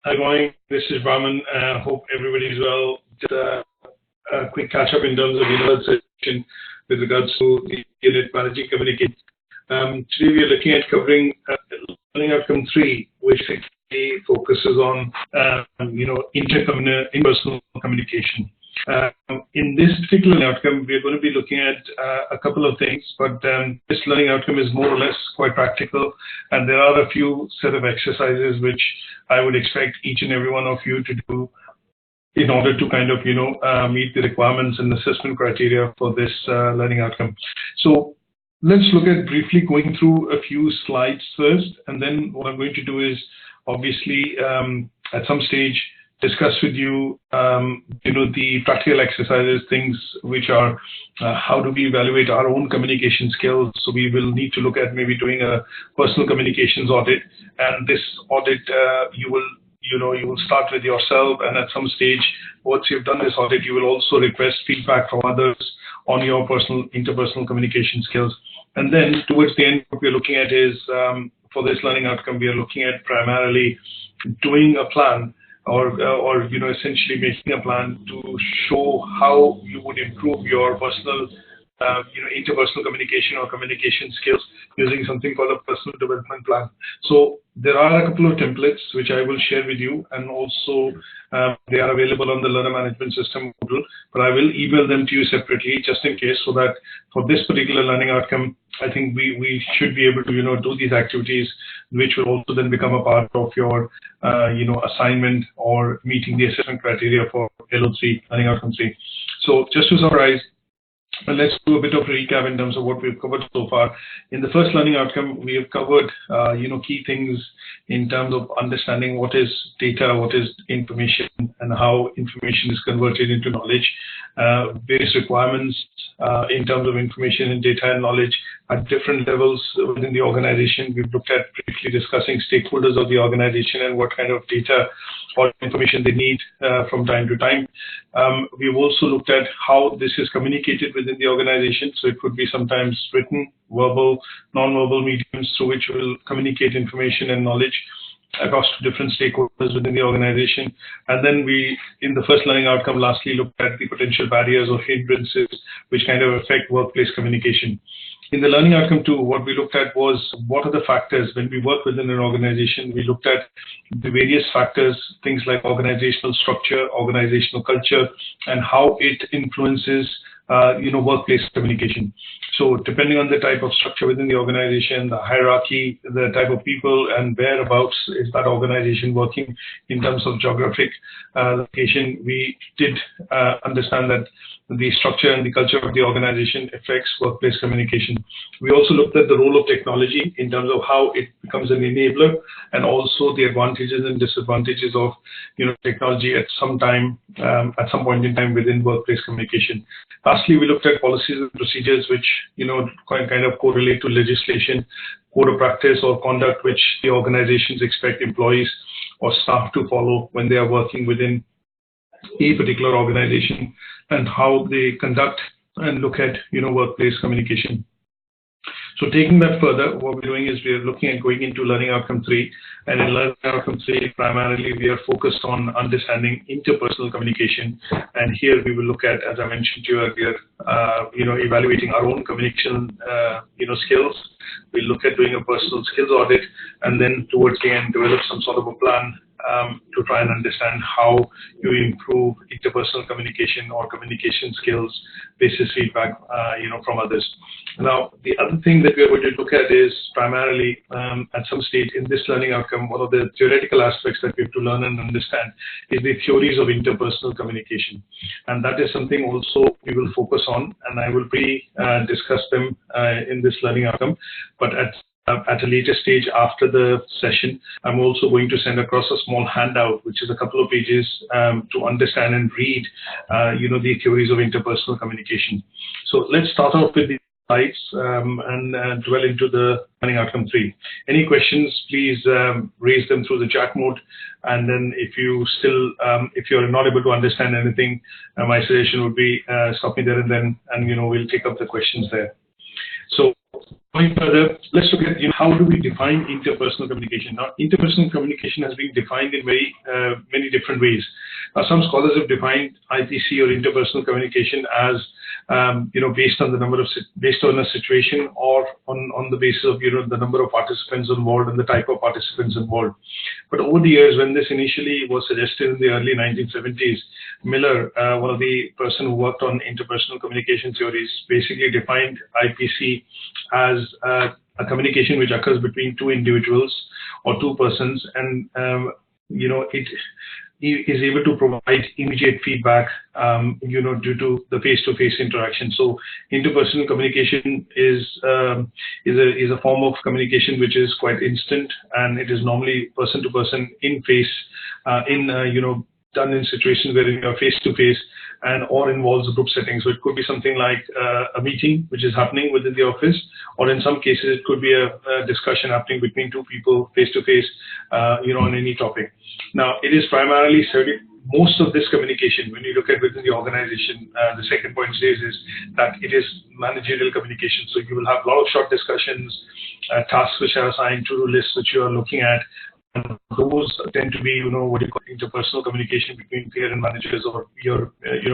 Hi, morning. This is Raman. Hope everybody's well. Just a quick catch up in terms of session with regards to the unit managing communication. Today we are looking at covering learning outcome 3, which actually focuses on interpersonal communication. In this particular outcome, we are going to be looking at a couple of things, but this learning outcome is more or less quite practical, and there are a few set of exercises which I would expect each and every one of you to do in order to kind of meet the requirements and assessment criteria for this learning outcome. So let's look at briefly going through a few slides first, and then what I'm going to do is obviously at some stage discuss with you, the practical exercises, things which are how do we evaluate our own communication skills. So we will need to look at maybe doing a personal communications audit, and this audit you will start with yourself, and at some stage, once you've done this audit, you will also request feedback from others on your interpersonal communication skills. And then towards the end, what we're looking at is for this learning outcome, we are looking at primarily doing a plan, or essentially making a plan to show how you would improve your personal interpersonal communication or communication skills using something called a personal development plan. So there are a couple of templates which I will share with you, and also they are available on the learner management system module, but I will email them to you separately just in case, so that for this particular learning outcome, I think we should be able to do these activities, which will also then become a part of your assignment or meeting the assessment criteria for LO3 learning outcome 3. So just to summarize, let's do a bit of a recap in terms of what we've covered so far. In the first learning outcome, we have covered key things in terms of understanding what is data, what is information, and how information is converted into knowledge. Various requirements in terms of information and data and knowledge at different levels within the organization. We've looked at briefly discussing stakeholders of the organization and what kind of data or information they need from time to time. We've also looked at how this is communicated within the organization. So it could be sometimes written, verbal, non-verbal mediums through which we'll communicate information and knowledge across different stakeholders within the organization. And then we, in the first learning outcome, lastly looked at the potential barriers or hindrances which kind of affect workplace communication. In the learning outcome 2, what we looked at was what are the factors when we work within an organization. We looked at the various factors, things like organizational structure, organizational culture, and how it influences workplace communication. So depending on the type of structure within the organization, the hierarchy, the type of people, and whereabouts is that organization working in terms of geographic location, we did understand that the structure and the culture of the organization affects workplace communication. We also looked at the role of technology in terms of how it becomes an enabler, and also the advantages and disadvantages of technology at some point in time within workplace communication. Lastly, we looked at policies and procedures which kind of correlate to legislation, code of practice or conduct which the organizations expect employees or staff to follow when they are working within a particular organization, and how they conduct and look at workplace communication. So taking that further, what we're doing is we are looking at going into learning outcome 3, and in learning outcome 3, primarily we are focused on understanding interpersonal communication. And here we will look at, as I mentioned to you earlier, evaluating our own communication, skills. We'll look at doing a personal skills audit, and then towards the end, develop some sort of a plan to try and understand how you improve interpersonal communication or communication skills, basis feedback, from others. Now, the other thing that we're going to look at is primarily at some stage in this learning outcome, one of the theoretical aspects that we have to learn and understand is the theories of interpersonal communication. And that is something also we will focus on, and I will discuss them in this learning outcome. But at a later stage after the session, I'm also going to send across a small handout, which is a couple of pages to understand and read, the theories of interpersonal communication. So let's start off with the slides and dwell into the learning outcome 3. Any questions, please raise them through the chat mode. And then if you're not able to understand anything, my suggestion would be stop me there and then, and we'll take up the questions there. So going further, let's look at how do we define interpersonal communication. Now, interpersonal communication has been defined in very many different ways. Some scholars have defined IPC or interpersonal communication as based on the based on a situation, or on the basis of the number of participants involved and the type of participants involved. But over the years, when this initially was suggested in the early 1970s, Miller, one of the person who worked on interpersonal communication theories, basically defined IPC as a communication which occurs between two individuals or two persons, and it is able to provide immediate feedback, due to the face-to-face interaction. So interpersonal communication is a form of communication which is quite instant, and it is normally person-to-person in face, done in situations where you are face-to-face and or involves group settings. So it could be something like a meeting which is happening within the office, or in some cases it could be a discussion happening between two people face-to-face, on any topic. Now, it is primarily studied. Most of this communication, when you look at within the organization, the second point says is that it is managerial communication. So you will have a lot of short discussions, tasks which are assigned, to-do lists which you are looking at. And those tend to be, what you call interpersonal communication between peer and managers, or your,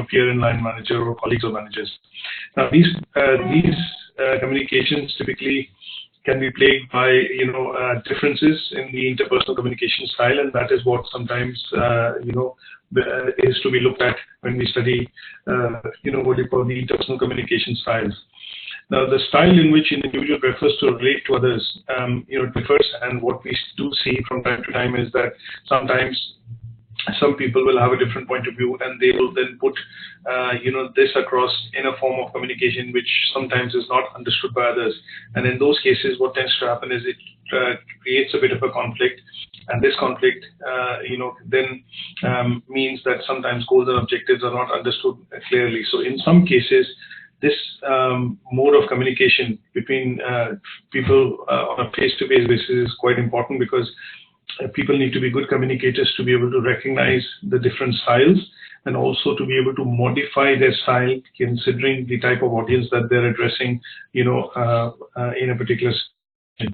peer and line manager, or colleagues or managers. Now, these communications typically can be plagued by, differences in the interpersonal communication style, and that is what sometimes, is to be looked at when we study, what you call the interpersonal communication styles. Now, the style in which an individual prefers to relate to others, differs, and what we do see from time to time is that sometimes some people will have a different point of view, and they will then put, this across in a form of communication which sometimes is not understood by others. And in those cases, what tends to happen is it creates a bit of a conflict, and this conflict, then means that sometimes goals and objectives are not understood clearly. So in some cases, this mode of communication between people on a face-to-face basis is quite important, because people need to be good communicators to be able to recognize the different styles, and also to be able to modify their style considering the type of audience that they're addressing, in a particular situation.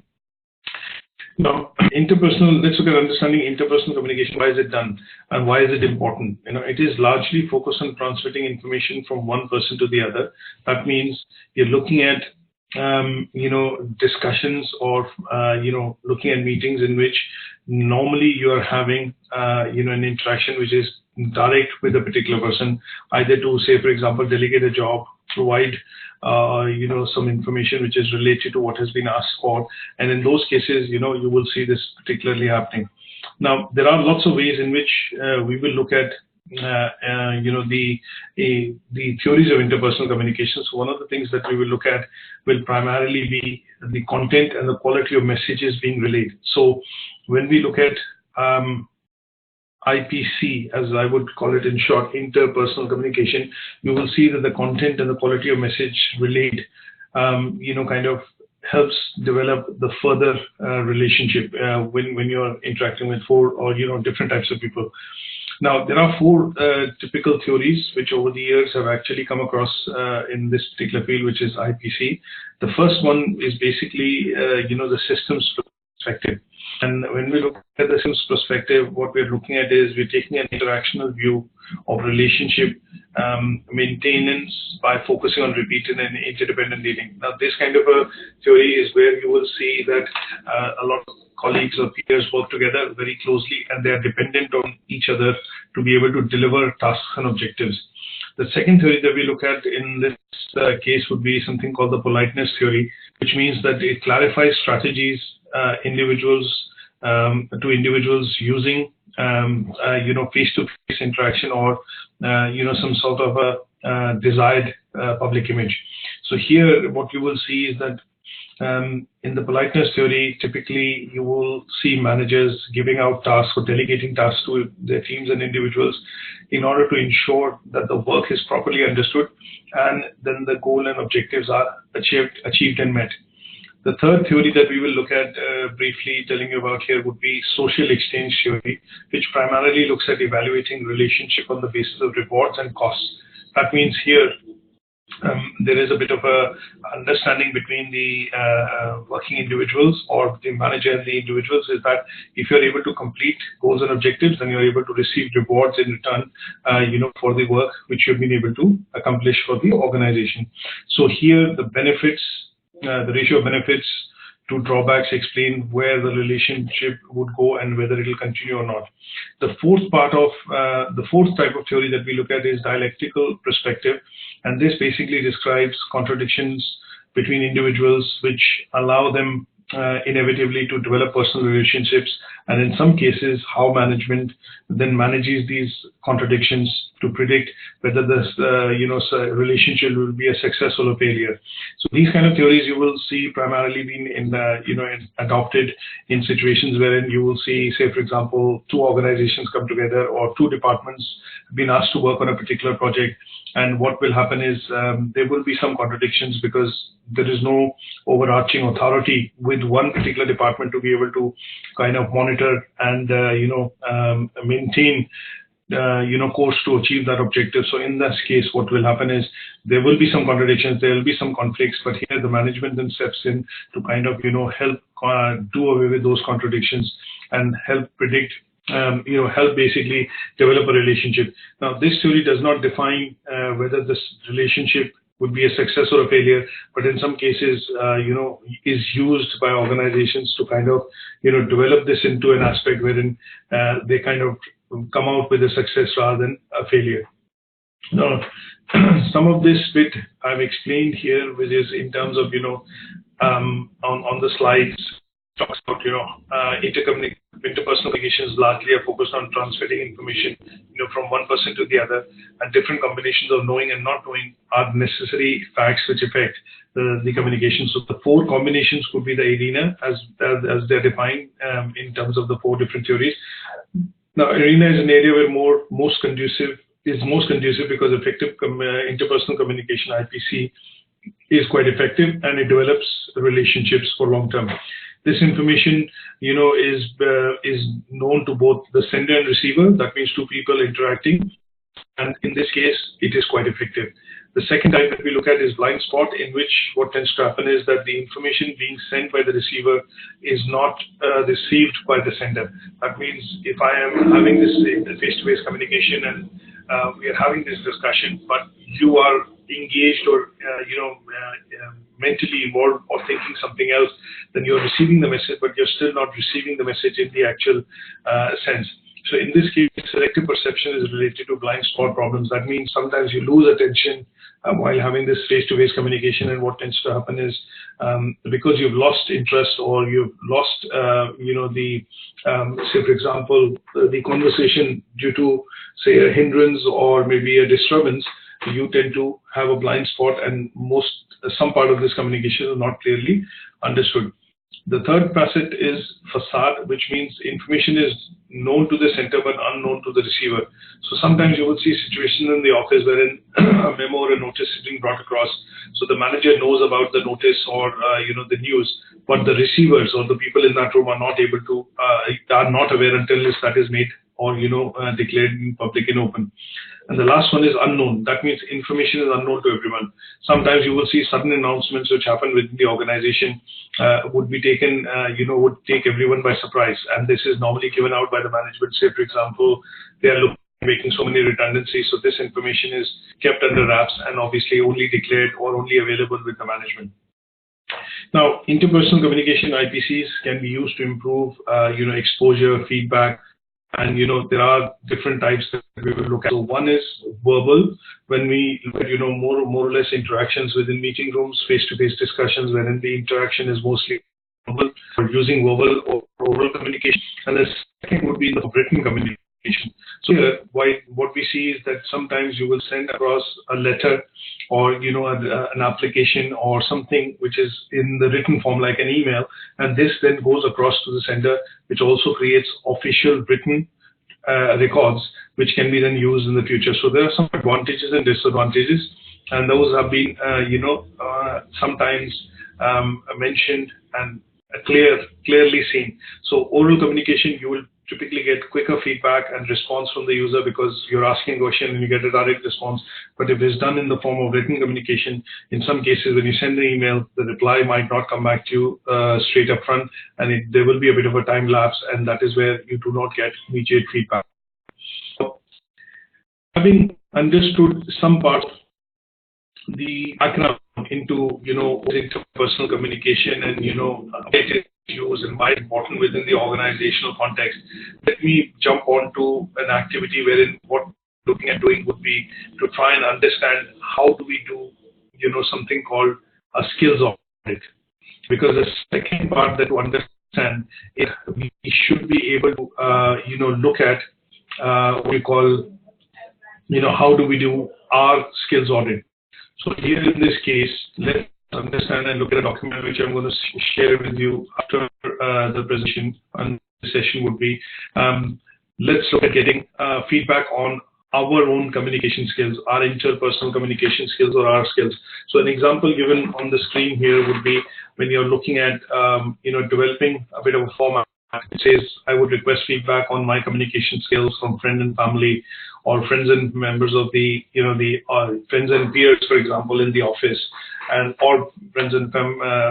Now, let's look at understanding interpersonal communication. Why is it done, and why is it important? It is largely focused on transmitting information from one person to the other. That means you're looking at, discussions, or, looking at meetings in which normally you are having, an interaction which is direct with a particular person, either to, say, for example, delegate a job, provide, some information which is related to what has been asked for. And in those cases, you will see this particularly happening. Now, there are lots of ways in which we will look at, the theories of interpersonal communication. So one of the things that we will look at will primarily be the content and the quality of messages being relayed. So when we look at IPC, as I would call it in short, interpersonal communication, you will see that the content and the quality of message relayed, kind of helps develop the further relationship when you're interacting with four or different types of people. Now, there are four typical theories which over the years have actually come across in this particular field, which is IPC. The first one is basically, the systems perspective. And when we look at the systems perspective, what we're looking at is we're taking an interactional view of relationship maintenance by focusing on repeated and interdependent dealing. Now, this kind of a theory is where you will see that a lot of colleagues or peers work together very closely, and they are dependent on each other to be able to deliver tasks and objectives. The second theory that we look at in this case would be something called the Politeness Theory, which means that it clarifies strategies to individuals using face-to-face interaction, or some sort of a desired public image. So here, what you will see is that in the Politeness Theory, typically you will see managers giving out tasks or delegating tasks to their teams and individuals in order to ensure that the work is properly understood, and then the goal and objectives are achieved and met. The third theory that we will look at briefly telling you about here would be social exchange theory, which primarily looks at evaluating relationship on the basis of rewards and costs. That means here there is a bit of a understanding between the working individuals or the manager and the individuals, is that if you're able to complete goals and objectives, then you're able to receive rewards in return, for the work which you've been able to accomplish for the organization. So here the benefits, the ratio of benefits to drawbacks explain where the relationship would go and whether it will continue or not. The fourth type of theory that we look at is dialectical perspective, and this basically describes contradictions between individuals which allow them inevitably to develop personal relationships, and in some cases how management then manages these contradictions to predict whether this relationship will be a success or a failure. So these kind of theories you will see primarily being adopted in situations wherein you will see, say for example, two organizations come together or two departments have been asked to work on a particular project, and what will happen is there will be some contradictions because there is no overarching authority with one particular department to be able to kind of monitor and maintain course to achieve that objective. So in this case, what will happen is there will be some contradictions, there will be some conflicts, but here the management then steps in to kind of help do away with those contradictions and help predict, help basically develop a relationship. Now, this theory does not define whether this relationship would be a success or a failure, but in some cases, is used by organizations to kind of, develop this into an aspect wherein they kind of come out with a success rather than a failure. Now, some of this bit I've explained here, which is in terms of, on the slides, talks about, interpersonal communications largely are focused on transferring information, from one person to the other, and different combinations of knowing and not knowing are necessary facts which affect the communication. So the four combinations could be the arena as they're defined in terms of the four different theories. Now, arena is an area where most conducive because effective interpersonal communication, IPC, is quite effective and it develops relationships for long term. This information, is known to both the sender and receiver. That means two people interacting, and in this case, it is quite effective. The second type that we look at is blind spot, in which what tends to happen is that the information being sent by the receiver is not received by the sender. That means if I am having this face-to-face communication and we are having this discussion, but you are engaged or mentally involved or thinking something else, then you're receiving the message, but you're still not receiving the message in the actual sense. So in this case, selective perception is related to blind spot problems. That means sometimes you lose attention while having this face-to-face communication, and what tends to happen is because you've lost interest or you've lost, say for example, the conversation due to, say, a hindrance or maybe a disturbance, you tend to have a blind spot, and some part of this communication is not clearly understood. The third facet is facade, which means information is known to the sender but unknown to the receiver. So sometimes you will see situations in the office wherein a memo or a notice is being brought across. So the manager knows about the notice or the news, but the receivers or the people in that room are not able to, are not aware until that is made or declared in public and open. And the last one is unknown. That means information is unknown to everyone. Sometimes you will see sudden announcements which happen within the organization would be taken, would take everyone by surprise. And this is normally given out by the management. Say, for example, they are making so many redundancies, so this information is kept under wraps and obviously only declared or only available with the management. Now, interpersonal communication IPCs can be used to improve, exposure, feedback. And there are different types that we will look at. So one is verbal, when we look at more or less interactions within meeting rooms, face-to-face discussions, wherein the interaction is mostly verbal, or using verbal or oral communication. And the second would be the written communication. So here, what we see is that sometimes you will send across a letter or an application or something which is in the written form like an email, and this then goes across to the sender, which also creates official written records which can be then used in the future. So there are some advantages and disadvantages, and those have been sometimes mentioned and clearly seen. So oral communication, you will typically get quicker feedback and response from the user because you're asking a question and you get a direct response. But if it's done in the form of written communication, in some cases when you send an email, the reply might not come back to you straight up front, and there will be a bit of a time lapse, and that is where you do not get immediate feedback. So, having understood some parts, the background into interpersonal communication and it is used and why it's important within the organizational context, let me jump on to an activity wherein what we're looking at doing would be to try and understand how do we do something called a skills audit, because the second part that to understand is we should be able to look at what we call how do we do our skills audit. So here in this case, let's understand and look at a document which I'm going to share with you after the presentation and the session would be, let's look at getting feedback on our own communication skills, our interpersonal communication skills or our skills. So an example given on the screen here would be when you're looking at, developing a bit of a format. It says, I would request feedback on my communication skills from friends and family, or friends and members of the, friends and peers, for example, in the office, and or friends and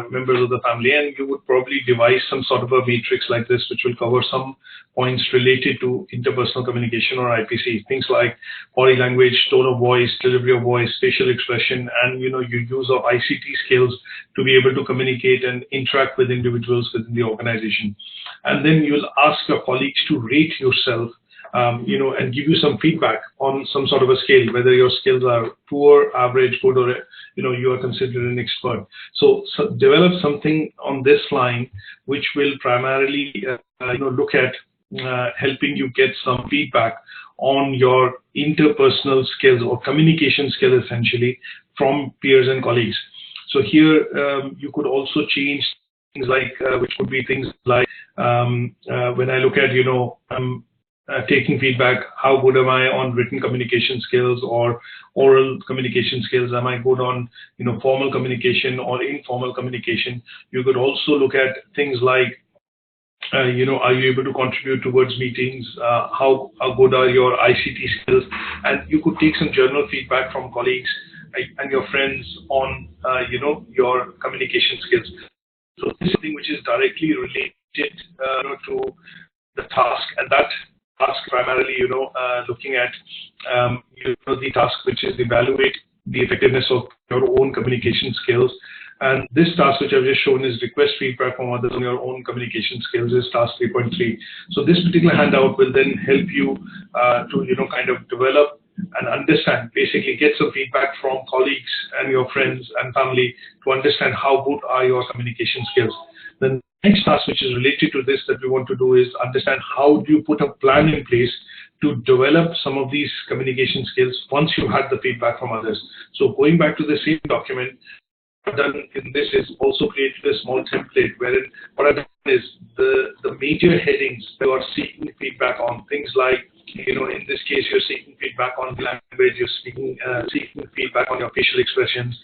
members of the family. And you would probably devise some sort of a matrix like this, which will cover some points related to interpersonal communication or IPC. Things like body language, tone of voice, delivery of voice, facial expression, and your use of ICT skills to be able to communicate and interact with individuals within the organization. And then you'll ask your colleagues to rate yourself, and give you some feedback on some sort of a scale, whether your skills are poor, average, good, or you are considered an expert. So develop something on this line, which will primarily look at helping you get some feedback on your interpersonal skills or communication skills, essentially, from peers and colleagues. So here you could also change things like, which would be things like when I look at, taking feedback, how good am I on written communication skills or oral communication skills? Am I good on, formal communication or informal communication? You could also look at things like, are you able to contribute towards meetings? How good are your ICT skills? And you could take some general feedback from colleagues and your friends on, your communication skills. So this is something which is directly related to the task, and that task primarily, looking at the task which is evaluate the effectiveness of your own communication skills. And this task which I've just shown is request feedback from others on your own communication skills is task 3.3. So this particular handout will then help you to kind of develop and understand, basically get some feedback from colleagues and your friends and family to understand how good are your communication skills. The next task which is related to this that we want to do is understand how do you put a plan in place to develop some of these communication skills once you had the feedback from others. So going back to the same document, what I've done in this is also created a small template wherein what I've done is the major headings that are seeking feedback on, things like, in this case, you're seeking feedback on language, you're seeking feedback on your facial expressions,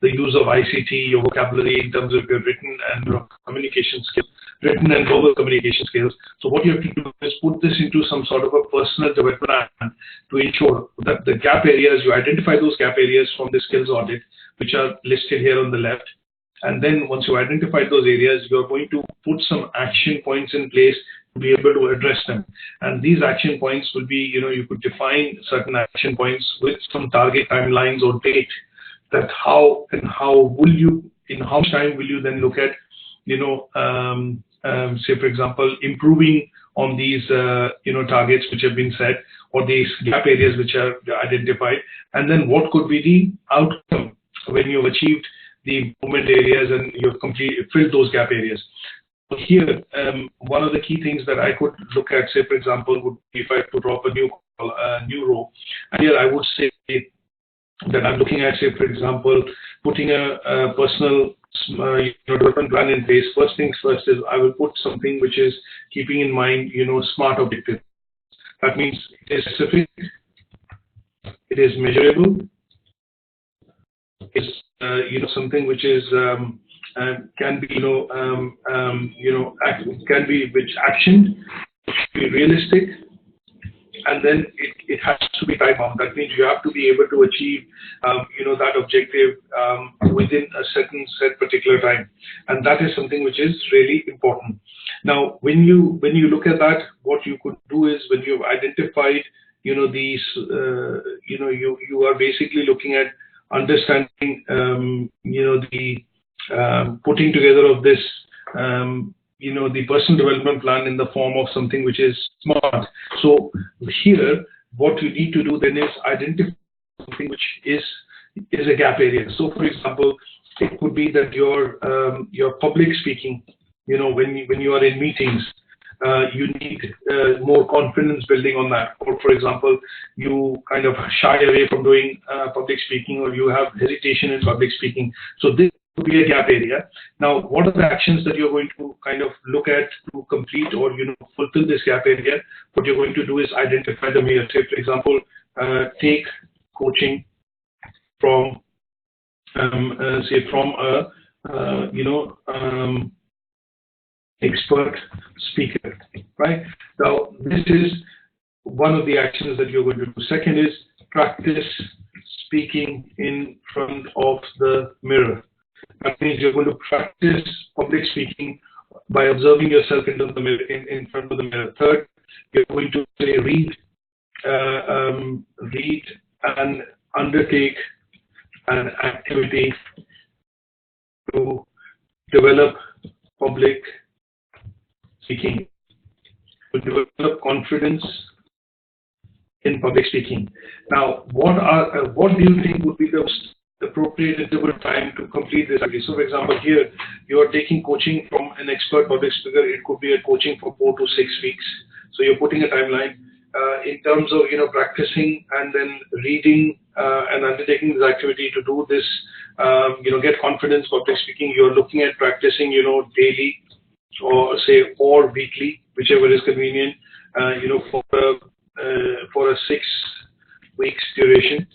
the use of ICT, your vocabulary in terms of your written and your communication skills, written and verbal communication skills. So what you have to do is put this into some sort of a personal development plan to ensure that the gap areas, you identify those gap areas from the skills audit, which are listed here on the left. And then once you identify those areas, you're going to put some action points in place to be able to address them. And these action points will be, you could define certain action points with some target timelines or date, that how will you, in how much time will you then look at, say for example, improving on these, targets which have been set, or these gap areas which are identified, and then what could be the outcome when you've achieved the improvement areas and you've filled those gap areas. So here, one of the key things that I could look at, say for example, would be if I could drop a new row, and here I would say that I'm looking at, say for example, putting a personal development plan in place. First things first is I will put something which is keeping in mind, SMART objectives. That means it is specific, it is measurable, it's something which is can be can be which actioned, to be realistic, and then it has to be time bound. That means you have to be able to achieve, that objective within a certain particular time, and that is something which is really important. Now, when you look at that, what you could do is, when you've identified, these, you are basically looking at understanding, the putting together of this, the personal development plan in the form of something which is smart. So here, what you need to do then is identify something which is a gap area. So, for example, it could be that your public speaking, when you are in meetings, you need more confidence building on that. Or, for example, you kind of shy away from doing public speaking, or you have hesitation in public speaking. So this would be a gap area. Now, what are the actions that you're going to kind of look at to complete or fulfill this gap area? What you're going to do is identify them here. Say, for example, take coaching from expert speaker, right? Now, this is one of the actions that you're going to do. Second is practice speaking in front of the mirror. That means you're going to practice public speaking by observing yourself in front of the mirror. In front of the mirror. Third, you're going to say read and undertake an activity to develop public speaking, to develop confidence in public speaking. Now, what do you think would be the appropriate interval time to complete this activity? So, for example, here you are taking coaching from an expert public speaker. It could be a coaching for 4 to 6 weeks. So you're putting a timeline in terms of practicing and then reading and undertaking this activity to do this. Get confidence public speaking. You're looking at practicing daily, or weekly, whichever is convenient. For a 6 weeks duration.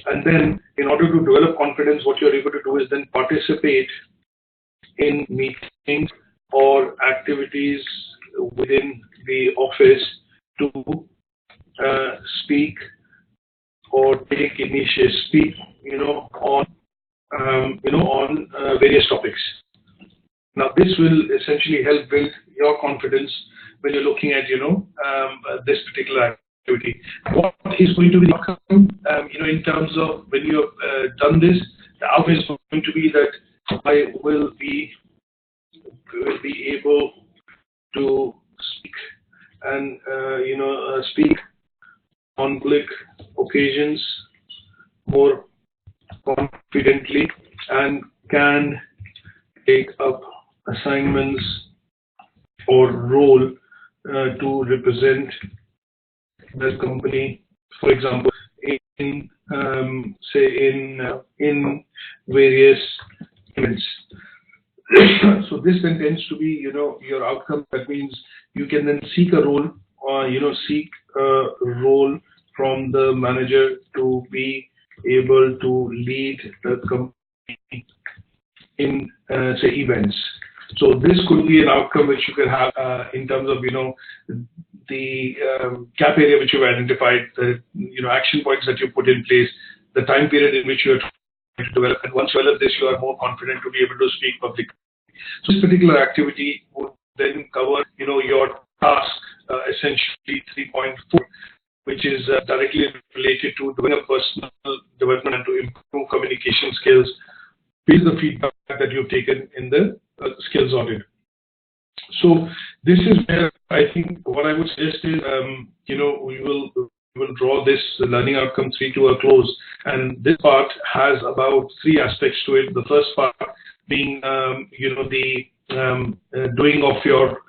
And then, in order to develop confidence, what you're able to do is then participate in meetings or activities within the office to speak or take initiative, speak, on various topics. Now, this will essentially help build your confidence when you're looking at, this particular activity. What is going to be the outcome, in terms of when you have done this? The outcome is going to be that I will be able to speak and, speak on public occasions more confidently, and can take up assignments or role to represent the company, for example, in various events. So this then tends to be, your outcome. That means you can then seek a role, or role from the manager to be able to lead the company in events. So this could be an outcome which you can have in terms of the gap area which you've identified, the action points that you put in place, the time period in which you are trying to develop, and once you develop this, you are more confident to be able to speak publicly. So this particular activity would then cover your task, essentially 3.4, which is directly related to doing a personal development and to improve communication skills. Based on the feedback that you've taken in the skills audit. So this is where I think what I would suggest is, we will draw this learning outcome 3 to a close, and this part has about 3 aspects to it. The first part being, the doing of your,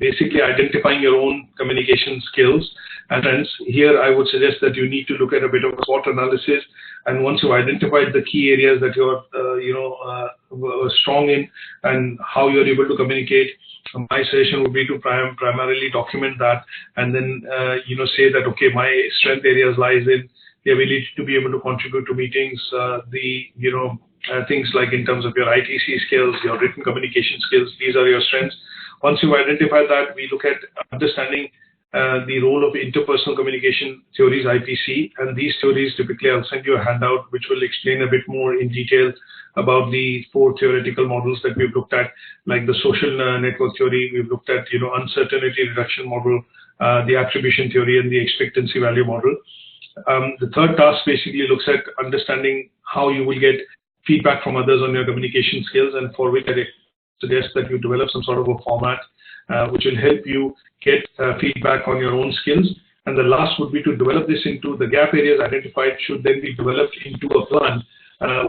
basically identifying your own communication skills. And hence, here I would suggest that you need to look at a bit of a SWOT analysis. And once you've identified the key areas that you're, strong in and how you're able to communicate, my suggestion would be to primarily document that, and then, say that, okay, my strength areas lies in the ability to be able to contribute to meetings, things like in terms of your ITC skills, your written communication skills, these are your strengths. Once you've identified that, we look at understanding the role of interpersonal communication theories, IPC, and these theories, typically I'll send you a handout which will explain a bit more in detail about the 4 theoretical models that we've looked at, like the social network theory. We've looked at, uncertainty reduction model, the attribution theory, and the expectancy value model. The third task basically looks at understanding how you will get feedback from others on your communication skills, and for which I suggest that you develop some sort of a format which will help you get feedback on your own skills. And the last would be to develop this into the gap areas identified should then be developed into a plan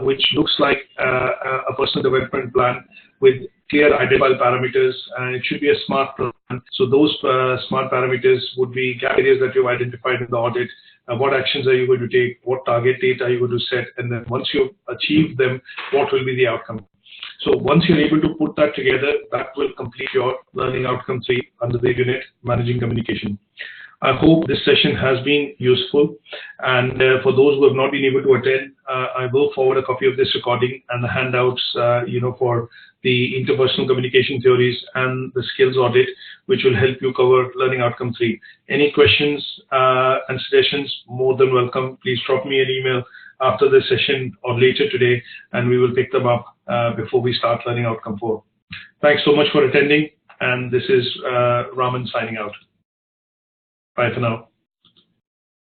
which looks like a personal development plan with clear identifiable parameters, and it should be a smart plan. So those smart parameters would be gap areas that you've identified in the audit. What actions are you going to take? What target date are you going to set? And then once you've achieved them, what will be the outcome? So once you're able to put that together, that will complete your learning outcome 3 under the unit Managing Communication. I hope this session has been useful, and for those who have not been able to attend, I will forward a copy of this recording and the handouts, for the interpersonal communication theories and the skills audit, which will help you cover learning outcome 3. Any questions and suggestions, more than welcome. Please drop me an email after the session or later today, and we will pick them up before we start learning outcome 4. Thanks so much for attending, and this is Raman signing out. Bye for now.